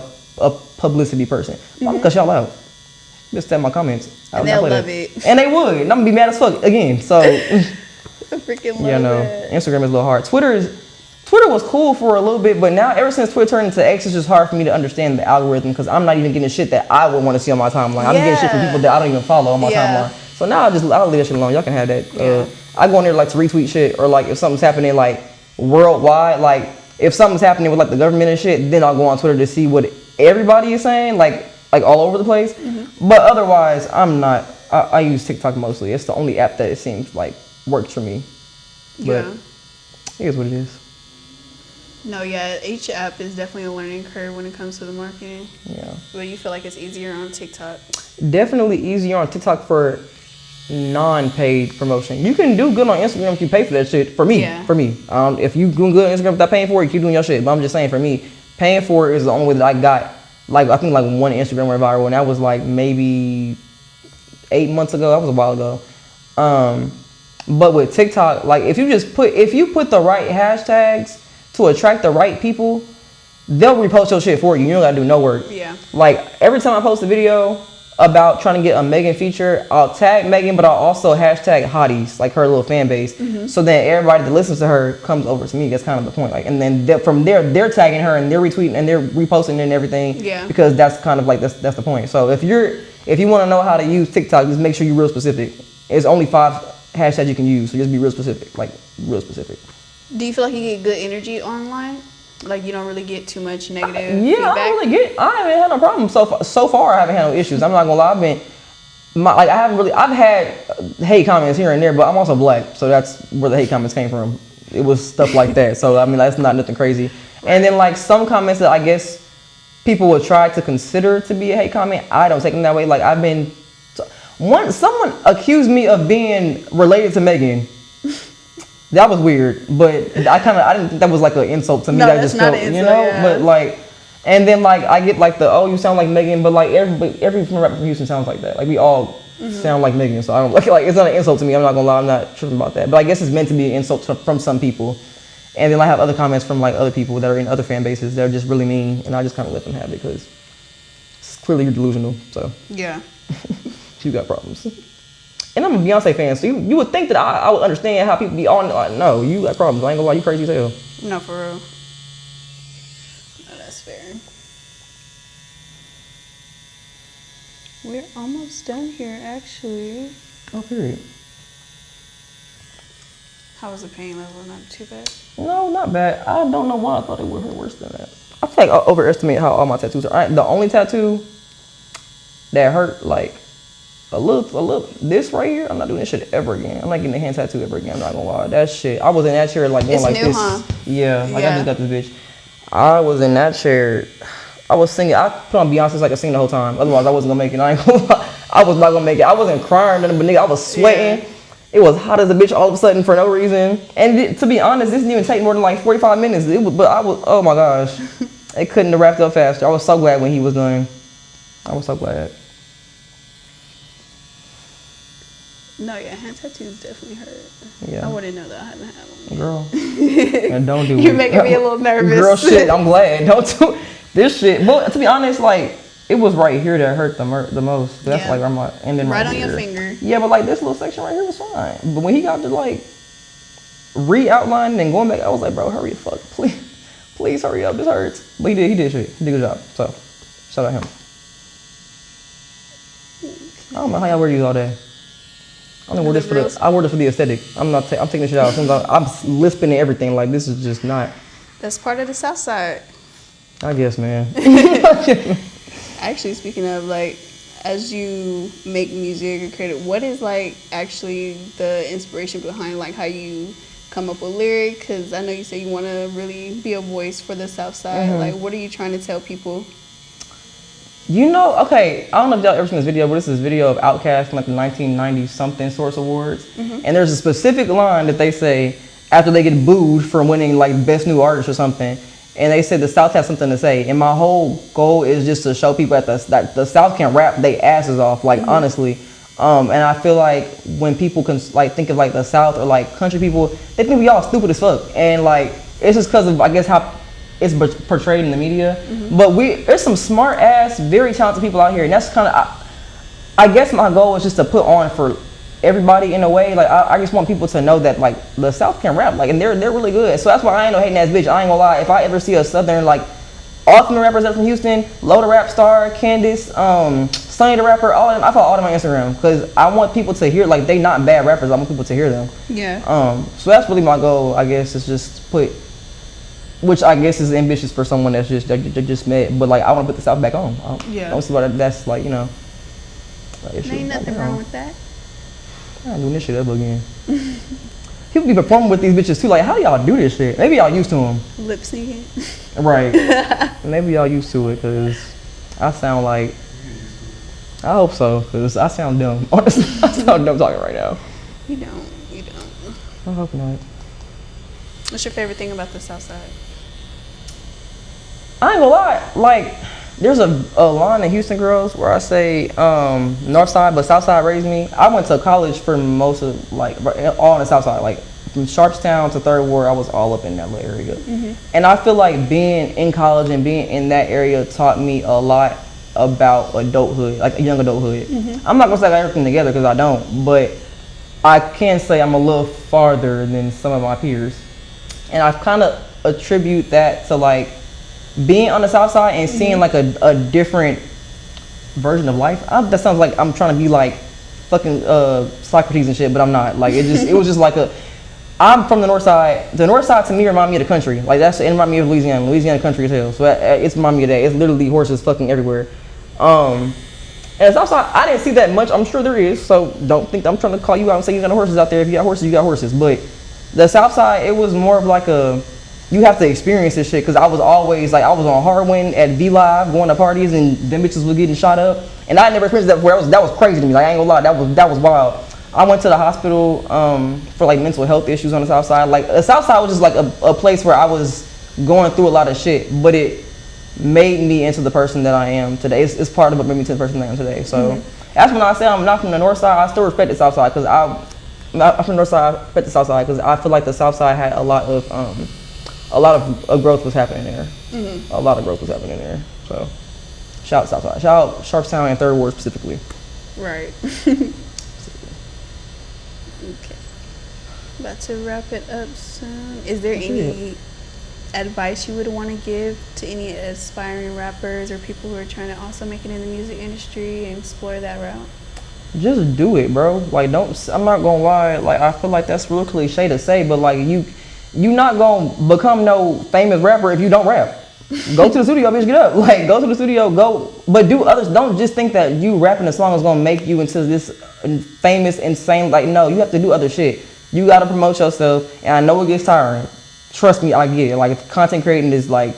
publicity person. I'm gonna cut y'all out. Just tell my comments. And they'll love it. And they would. And I'm gonna be mad as fuck again. So. I freaking love it. Instagram is a little hard. Twitter was cool for a little bit, but now ever since Twitter turned into X, it's just hard for me to understand the algorithm, because I'm not even getting shit that I would want to see on my timeline. I'm getting shit from people that I don't even follow on my timeline. So now I don't leave that shit alone. Y'all can have that. I go in there like to retweet shit, or like if something's happening like worldwide, like if something's happening with like the government and shit, then I'll go on Twitter to see what everybody is saying, like all over the place. But otherwise, I'm not. I use TikTok mostly. It's the only app that it seems like works for me. But it is what it is. No, each app is definitely a learning curve when it comes to the marketing. Yeah. But you feel like it's easier on TikTok? Definitely easier on TikTok for non-paid promotion. You can do good on Instagram if you pay for that shit. For me. If you doing good on Instagram without paying for it, you keep doing your shit. But I'm just saying, for me, paying for it is the only way that I got. Like I think like one Instagram went viral, and that was like maybe 8 months ago. That was a while ago. But with TikTok, like if you put the right hashtags to attract the right people, they'll repost your shit for you. You don't gotta do no work. Yeah. Like every time I post a video, about trying to get a Megan feature, I'll tag Megan, but I'll also hashtag hotties, like her little fan base. So then everybody that listens to her comes over to me. That's kind of the point. Like, and then from there, they're tagging her and they're retweeting and they're reposting and everything. Yeah. Because that's kind of like that's the point. So if you want to know how to use TikTok, just make sure you're real specific. It's only 5 hashtags you can use, so just be real specific, like real specific. Do you feel like you get good energy online? Like you don't really get too much negative Yeah, feedback? I haven't had no problem so far. I haven't had no issues. I'm not gonna lie. I've had hate comments here and there, but I'm also black, so that's where the hate comments came from. It was stuff like that. So I mean, that's not nothing crazy. And then like some comments that I guess people would try to consider to be a hate comment, I don't take them that way. Like someone accused me of being related to Megan. That was weird, but I didn't think that was like an insult to me. No, that that's just not felt, an insult, yeah. But like, and then like I get like you sound like Megan, but like every rapper from Houston sounds like that. Like we all sound like Megan, so I don't like it's not an insult to me. I'm not gonna lie, I'm not tripping about that. But I guess it's meant to be an insult from some people. And then I have other comments from like other people that are in other fan bases that are just really mean, and I just kind of let them have it because clearly you're delusional. So Yeah. you got problems. And I'm a Beyonce fan, so you would think that I would understand how people be on. No, you got problems. I ain't gonna lie, you crazy as hell. No, for real. No, that's fair. We're almost done here, actually. Oh, period. How was the pain level? Not too bad? No, not bad. I don't know why I thought it would hurt worse than that. I feel like I overestimate how all my tattoos are. The only tattoo that hurt, like, a little, this right here, I'm not doing this shit ever again. I'm not getting a hand tattoo ever again, I'm not gonna lie. That shit, I was in that chair, like, going It's like new, this. huh? Yeah, like, I Yeah. just got this bitch. I was in that chair. I was singing, I put on Beyonce's like a sing the whole time. Otherwise, I wasn't gonna make it. I ain't gonna lie. I was not gonna make it. I wasn't crying, but nigga, I was sweating. Yeah. It was hot as a bitch all of a sudden for no reason. And to be honest, this didn't even take more than like 45 minutes. Oh my gosh. It couldn't have wrapped up faster. I was so glad when he was done. I was so glad. No, yeah, hand tattoos definitely hurt. Yeah. I wouldn't know that I hadn't had one. Girl. And don't do it. You're making me a little nervous. Girl, shit, I'm glad. Don't do this shit. But to be honest, like, it was right here that hurt the most. That's Yeah. like, I'm like, and then Right on here. your finger. Yeah, but like this little section right here was fine. But when he got to like re-outlining and going back, I was like, bro, hurry the fuck, please hurry up. This hurts. But he did shit. He did a good job. So, shout out him. I don't know how y'all wear these all day. I only wore this I wore this for the aesthetic. I'm taking this shit out. As soon as I'm lisping and everything. Like, this is just not. That's part of the South Side. I guess, man. Actually, speaking of, like, as you make music or create it, what is, like, actually the inspiration behind, like, how you come up with lyrics? Because I know you say you want to really be a voice for the South Side. Like, what are you trying to tell people? You know, okay, I don't know if y'all ever seen this video, but this is a video of Outkast from like the 1990-something Source Awards. And there's a specific line that they say after they get booed for winning like Best New Artist or something. And they said the South has something to say. And my whole goal is just to show people that the South can rap they asses off, like honestly. And I feel like when people can like think of like the South or like country people, they think we all stupid as fuck. And like, it's just because of, I guess, how it's portrayed in the media. But there's some smart ass, very talented people out here. And that's kind of, I guess my goal is just to put on for everybody in a way. Like, I just want people to know that like the South can rap, like, and they're really good. So that's why I ain't no hating ass bitch. I ain't gonna lie. If I ever see a Southern like awesome rappers that are from Houston, Low the Rap Star, Candace, Sonny the Rapper, all of them, I follow all of them on Instagram because I want people to hear like they not bad rappers. I want people to hear them. Yeah. So that's really my goal. I guess is just put, which I guess is ambitious for someone that's just met, but like I want to put the South back on. I don't see why that's like, you know. Ain't nothing wrong with that. I'm not doing this shit ever again. People be performing with these bitches too. Like, how do y'all do this shit? Maybe y'all used to them. Lip syncing. Right. Maybe y'all used to it because I sound like. I hope so because I sound dumb. Honestly, I sound dumb talking right now. You don't. You don't. I hope not. What's your favorite thing about the South Side? I ain't gonna lie. Like, there's a line in Houston Girls where I say North Side, but South Side raised me. I went to college for most of, like, all on the South Side. Like, from Sharpstown to Third Ward, I was all up in that little area. And I feel like being in college and being in that area taught me a lot about adulthood, like young adulthood. I'm not gonna say I got everything together because I don't, but I can say I'm a little farther than some of my peers, and I kind of attribute that to like being on the South Side and seeing like a different version of life. That sounds like I'm trying to be like fucking Socrates and shit, but I'm not. Like it was just like I'm from the North Side. The North Side to me remind me of the country. Like it remind me of Louisiana. Louisiana country as hell. So it's remind me of that. It's literally horses fucking everywhere. And the South Side, I didn't see that much. I'm sure there is. So don't think I'm trying to call you out and say you got no horses out there. If you got horses, you got horses. But the South Side, it was more of like you have to experience this shit, because I was always like, I was on Hardwind at V Live going to parties and them bitches was getting shot up, and I never experienced that before. That was crazy to me. Like I ain't gonna lie, that was wild. I went to the hospital for like mental health issues on the South Side. Like the South Side was just like a place where I was going through a lot of shit, but it made me into the person that I am today. It's part of what made me to the person that I am today. So that's when I say I'm not from the North Side. I still respect the South Side, because I'm from the North Side. I respect the South Side because I feel like the South Side had a lot of growth was happening there. A lot of growth was happening there. So shout out Southside. Shout out Sharpstown and Third Ward specifically. Right. Okay. About to wrap it up soon. Is there any advice you would want to give to any aspiring rappers or people who are trying to also make it in the music industry and explore that route? Just do it, bro. Like I'm not gonna lie, like I feel like that's real cliche to say, but like you not gonna become no famous rapper if you don't rap. Go to the studio, bitch, get up. Like go to the studio, but do others. Don't just think that you rapping a song is gonna make you into this famous, insane. Like no, you have to do other shit. You gotta promote yourself, and I know it gets tiring. Trust me, I get it. Like content creating is like,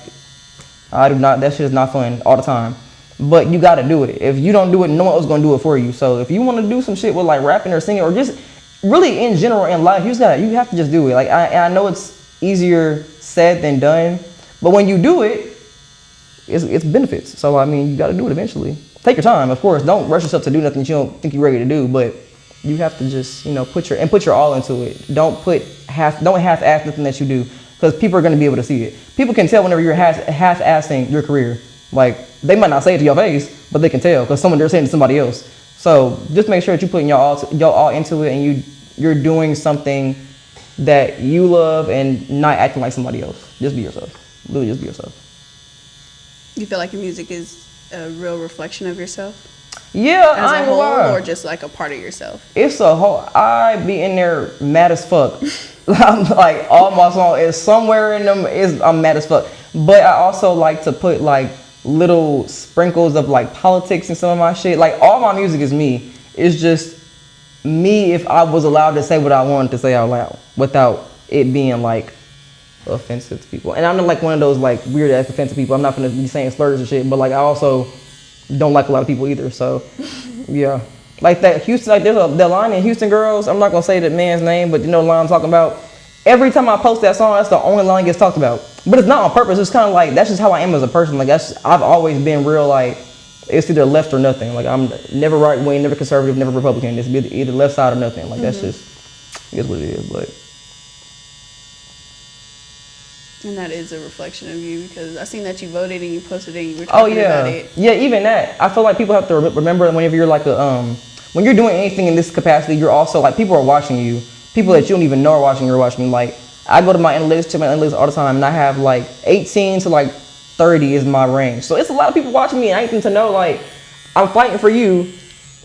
that shit is not fun all the time. But you gotta do it. If you don't do it, no one else is gonna do it for you. So if you wanna do some shit with like rapping or singing or just really in general in life, you have to just do it. Like I know it's easier said than done, but when you do it, it's benefits. So I mean, you gotta do it eventually. Take your time, of course. Don't rush yourself to do nothing that you don't think you're ready to do, but you have to just, put your all into it. Don't half-ass nothing that you do, because people are gonna be able to see it. People can tell whenever you're half-assing your career. Like they might not say it to your face, but they can tell because they're saying it to somebody else. So just make sure that you're putting your all into it, and you're doing something that you love and not acting like somebody else. Just be yourself. Literally, just be yourself. You feel like your music is a real reflection of yourself? Yeah, as a whole, or just like a part of yourself? It's a whole. I be in there mad as fuck. I'm like all my songs is somewhere in them I'm mad as fuck. But I also like to put like little sprinkles of like politics in some of my shit. Like all my music is me. It's just me if I was allowed to say what I wanted to say out loud without it being like offensive to people. And I'm not like one of those like weird ass offensive people. I'm not gonna be saying slurs and shit, but like I also don't like a lot of people either. So yeah. Like that Houston, like there's the line in Houston Girls, I'm not gonna say that man's name, but you know the line I'm talking about. Every time I post that song, that's the only line that gets talked about. But it's not on purpose. It's kind of like, that's just how I am as a person. Like I've always been real like, it's either left or nothing. Like I'm never right wing, never conservative, never Republican. It's either left side or nothing. Like that's just, it is what it is. But. And that is a reflection of you, because I seen that you voted and you posted it and you were talking about it. Yeah, even that. I feel like people have to remember whenever you're like when you're doing anything in this capacity, you're also like, people are watching you. People that you don't even know are watching you are watching you. Like I go to my analytics, check my analytics all the time, and I have like 18 to like 30 is my range. So it's a lot of people watching me, and I need them to know like I'm fighting for you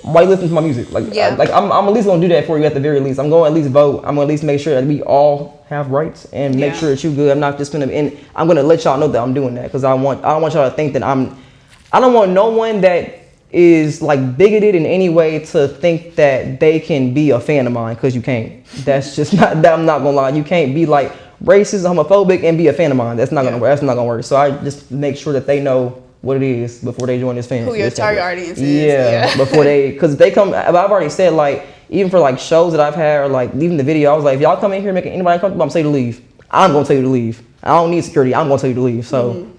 while you listen to my music. Like I'm at least gonna do that for you at the very least. I'm gonna at least vote. I'm gonna at least make sure that we all have rights and make sure that you're good. I'm not just gonna, and I'm gonna let y'all know that I'm doing that, because I don't want y'all to think that I don't want no one that is like bigoted in any way to think that they can be a fan of mine, because you can't. That's just not, I'm not gonna lie. You can't be like racist, homophobic, and be a fan of mine. That's not gonna work. That's not gonna work. So I just make sure that they know what it is before they join this fan. Who your target audience is. Yeah, before because they come, I've already said like, even for like shows that I've had or like leaving the video, I was like, if y'all come in here making anybody uncomfortable, I'm gonna tell you to leave. I'm gonna tell you to leave. I don't need security. I'm gonna tell you to leave. So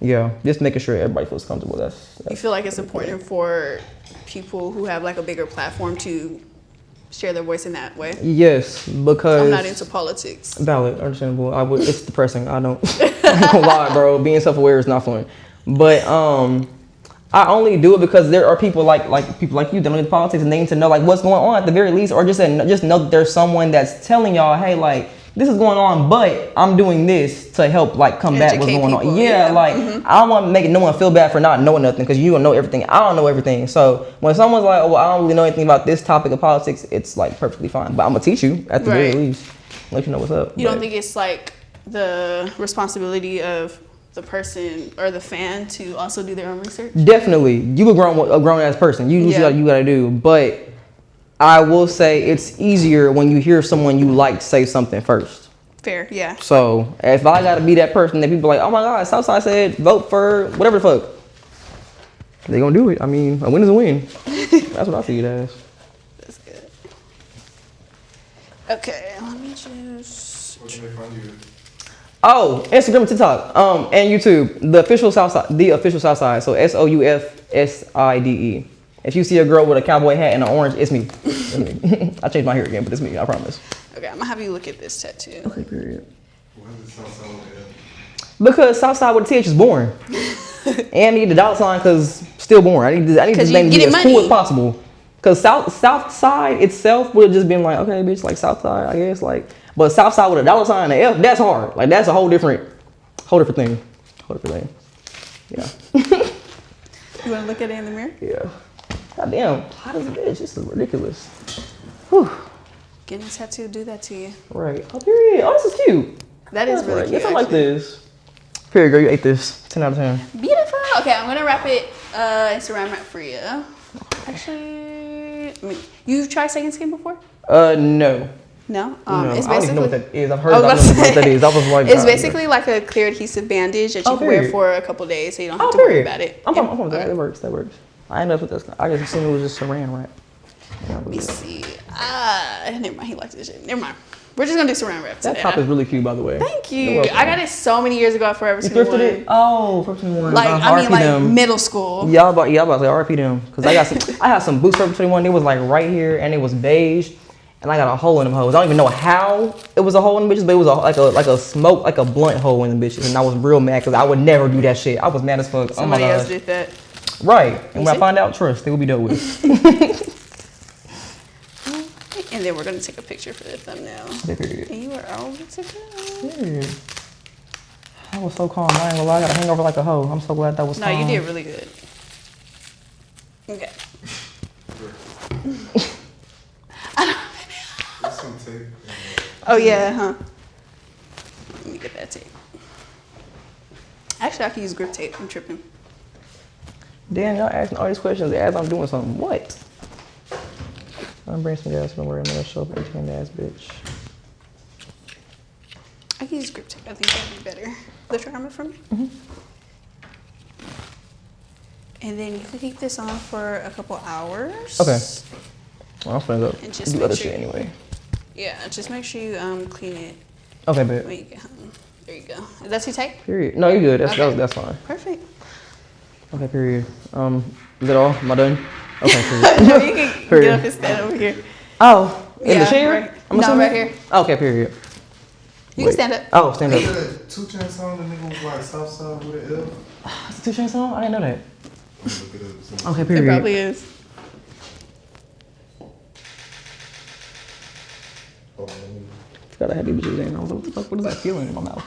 yeah, just making sure everybody feels comfortable. That's you feel like it's important for people who have like a bigger platform to share their voice in that way? Yes, because I'm not into politics. Valid, understandable. It's depressing. I'm not gonna lie, bro. Being self-aware is not fun. But I only do it because there are people like people like you that know in politics and they need to know like what's going on at the very least, or just know that there's someone that's telling y'all, hey, like this is going on, but I'm doing this to help like combat what's going on. Yeah, like I don't want to make no one feel bad for not knowing nothing because you don't know everything. I don't know everything. So when someone's like, oh, well, I don't really know anything about this topic of politics, it's like perfectly fine. But I'm gonna teach you at the very least, let you know what's up. You don't think it's like the responsibility of the person or the fan to also do their own research? Definitely, you a grown ass person. You gotta do, but I will say it's easier when you hear someone you like say something first. Fair, yeah. So if I gotta be that person that people are like, oh my God, Southside said vote for whatever the fuck, they gonna do it. I mean, a win is a win. That's what I see it as. That's good. Okay, let me just. Where can they find you? Oh, Instagram and TikTok, and YouTube, the official Southside, so SOUFSIDE. If you see a girl with a cowboy hat and an orange, it's me. I changed my hair again, but it's me, I promise. Okay, I'm gonna have you look at this tattoo. Okay, period. Why is it Southside with an F? Because Southside with a TH is boring. And I need the dollar sign because still boring. I need this name to be as cool as possible. Because Southside itself would have just been like, okay, bitch, like Southside, I guess, like. But Southside with a dollar sign and an F, that's hard. Like that's a whole different thing. Yeah. You wanna look at it in the mirror? Yeah. God damn, hot as a bitch. This is ridiculous. Whew. Getting a tattoo do that to you. Right. Oh, period. Oh, this is cute. That is really cute. Yes, I like this. Period, girl. You ate this. 10 out of 10. Beautiful. Okay, I'm gonna wrap it Instagram wrap for you. Actually, you've tried second skin before? No. No? No, It's I don't even basically, know what that is. I've heard about what that is. I was like, it's basically like a clear adhesive bandage that you can wear for a couple days so you don't have to worry about it. I'm fine with that. That works. I ended up with this. I just assumed it was just saran wrap. Let me see. Never mind. He likes this shit. Never mind. We're just gonna do saran wrap today. That top is really cute, by the way. Thank you. I got it so many years ago at Forever 21. You thrifted it? Oh, Forever 21. Like I mean, like middle school. Yeah, I'm about to say RP them because I had some boots Forever 21. It was like right here and it was beige. And I got a hole in them hoes. I don't even know how it was a hole in the bitches, but it was like a blunt hole in the bitches. And I was real mad because I would never do that shit. I was mad as fuck. Somebody else did that. Right. And when I find out, trust, they will be dealt with. And then we're going to take a picture for the thumbnail. Yeah, period. And you are all good to go. Period. I was so calm. I ain't gonna lie. I got to hang over like a hoe. I'm so glad that was calm. No, you did really good. Okay. Some tape. Oh yeah, huh? Let me get that tape. Actually, I can use grip tape. I'm tripping. Damn, y'all asking all these questions as I'm doing something. What? I'm bringing some gas somewhere and then show up 18 ass bitch. I can use grip tape. I think that'd be better. The thermometer for me. Mm-hmm. And then you can keep this on for a couple hours. Okay. Well, I'm finna go And just do make other sure shit anyway. Yeah, just make sure you clean it Okay, babe. when you get home. There you go. Is that too tight? Period. No, you're good. Okay. That's fine. Perfect. Okay, period. Is that all? Am I done? Okay, period. No, you can Period. get up and stand over here. Oh, in the chair? Right. I'm No, assuming? right here. Okay, period. You can stand up. Oh, stand up. Is that 2 Chainz song the nigga was like Southside with an L? Is it 2 Chainz song? I didn't know that. I'm gonna look it up. Okay, It period. probably is. Hold on, let me- Forgot I had these bitches in. I was like, what the fuck? What is that feeling in my mouth?